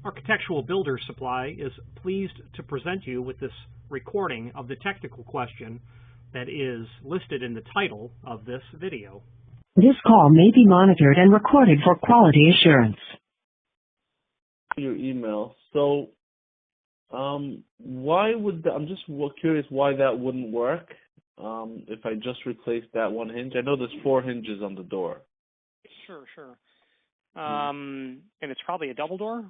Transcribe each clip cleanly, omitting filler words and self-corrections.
Architectural Builder Supply is pleased to present you with this recording of the technical question that is listed in the title of this video. This call may be monitored and recorded for quality assurance. Your email. So, why would I'm just curious why that wouldn't work if I just replaced that one hinge? I know there's 4 hinges on the door. Sure. And it's probably a double door?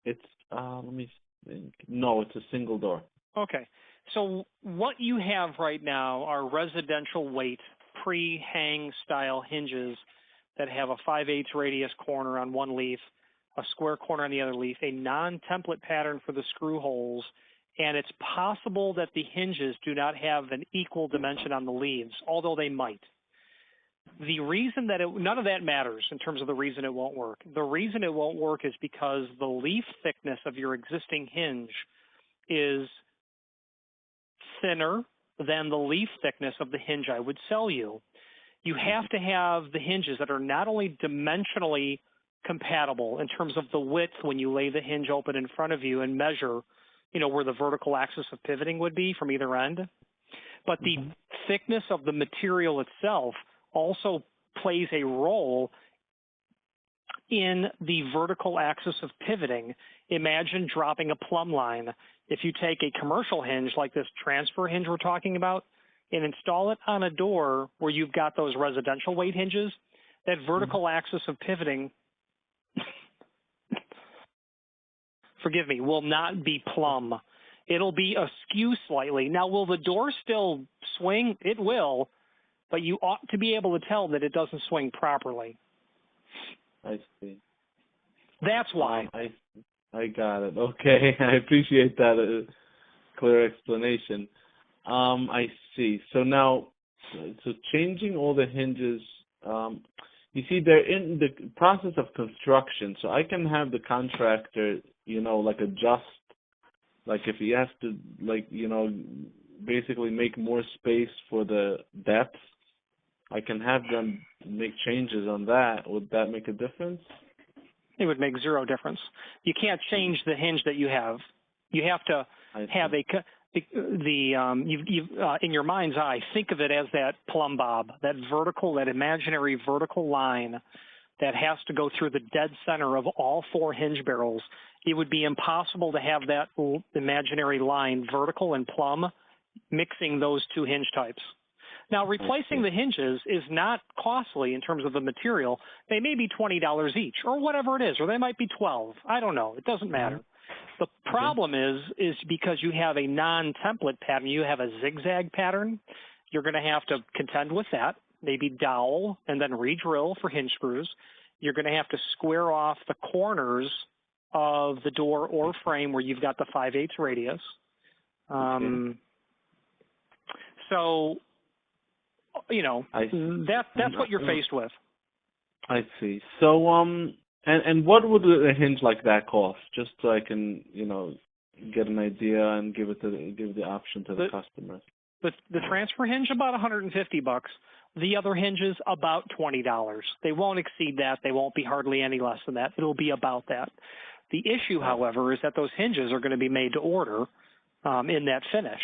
It's, let me think. No, it's a single door. Okay. So what you have right now are residential weight pre-hang style hinges that have a 5/8 radius corner on one leaf, a square corner on the other leaf, a non-template pattern for the screw holes, and it's possible that the hinges do not have an equal dimension on the leaves, although they might. The reason that none of that matters in terms of the reason it won't work. The reason it won't work is because the leaf thickness of your existing hinge is thinner than the leaf thickness of the hinge I would sell you. You have to have the hinges that are not only dimensionally compatible in terms of the width when you lay the hinge open in front of you and measure, where the vertical axis of pivoting would be from either end, but the thickness of the material itself also plays a role in the vertical axis of pivoting. Imagine dropping a plumb line. If you take a commercial hinge like this transfer hinge we're talking about and install it on a door where you've got those residential weight hinges, that vertical axis of pivoting, forgive me, will not be plumb. It'll be askew slightly. Now, will the door still swing? It will, but you ought to be able to tell that it doesn't swing properly. I see. That's why. I got it. Okay, I appreciate that clear explanation. I see. So now, changing all the hinges, you see, they're in the process of construction, so I can have the contractor, adjust, if he has to, basically make more space for the depth, I can have them make changes on that. Would that make a difference? It would make zero difference. You can't change the hinge that you have. You have to have in your mind's eye, think of it as that plumb bob, that imaginary vertical line that has to go through the dead center of all 4 hinge barrels. It would be impossible to have that imaginary line, vertical and plumb, mixing those 2 hinge types. Now, replacing the hinges is not costly in terms of the material. They may be $20 each or whatever it is, or they might be $12. I don't know. It doesn't matter. The problem is because you have a non-template pattern, you have a zigzag pattern, you're going to have to contend with that, maybe dowel and then re-drill for hinge screws. You're going to have to square off the corners of the door or frame where you've got the 5/8 radius. So, that's what you're faced with. I see. So, and what would a hinge like that cost? Just so I can, get an idea and give the option to the customers. The transfer hinge about $150. The other hinges about $20. They won't exceed that. They won't be hardly any less than that. It'll be about that. The issue, however, is that those hinges are going to be made to order in that finish.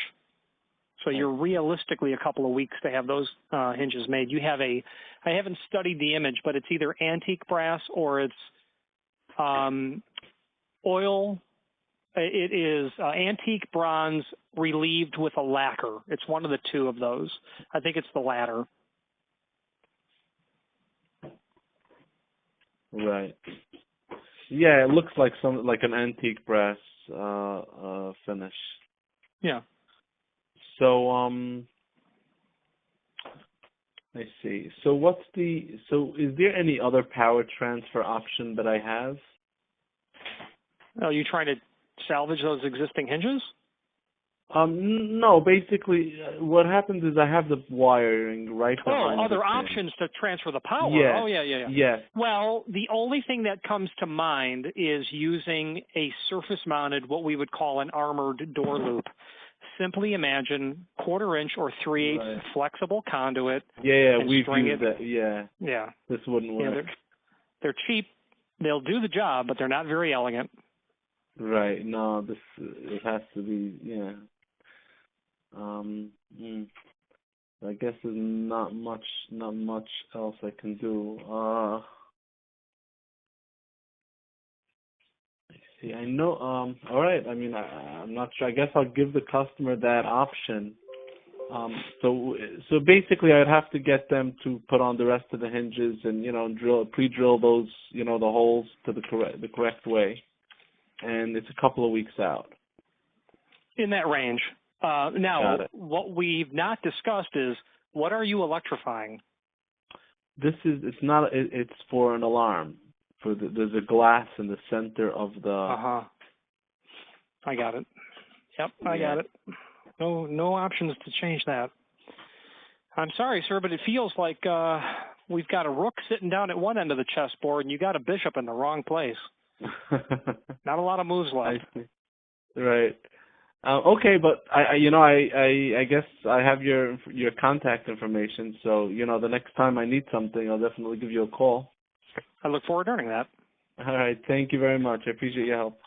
So you're realistically a couple of weeks to have those hinges made. You have I haven't studied the image, but it's either antique brass or it's oil. It is antique bronze relieved with a lacquer. It's one of the 2 of those. I think it's the latter. Right. Yeah, it looks like an antique brass finish. Yeah. So, I see. So is there any other power transfer option that I have? Are you trying to salvage those existing hinges? No, basically what happens is I have the wiring right behind other options to transfer the power. Yeah. Oh, yeah. Yeah. Well, the only thing that comes to mind is using a surface-mounted, what we would call an armored door loop. Simply imagine 1/4 inch or 3/8 flexible conduit. Yeah, we've used that. Yeah. Yeah. This wouldn't work. They're cheap. They'll do the job, but they're not very elegant. Right. No, it has to be, yeah. Um, mm, I guess there's not much else I can do. See, I know. All right. I mean, I'm not sure. I guess I'll give the customer that option. So basically, I'd have to get them to put on the rest of the hinges and pre-drill those the holes to the correct way, and it's a couple of weeks out. In that range. Now, Got it. what we've not discussed is, what are you electrifying? It's not. It's for an alarm. There's a glass in the center of the. I got it. Yep, I got it. No options to change that. I'm sorry, sir, but it feels like we've got a rook sitting down at one end of the chessboard, and you got a bishop in the wrong place. Not a lot of moves left. I see. Right. Okay, but I guess I have your contact information, so the next time I need something, I'll definitely give you a call. I look forward to learning that. All right, thank you very much. I appreciate your help.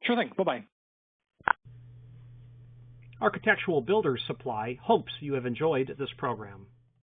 Sure thing. Bye-bye. Architectural Builders Supply hopes you have enjoyed this program.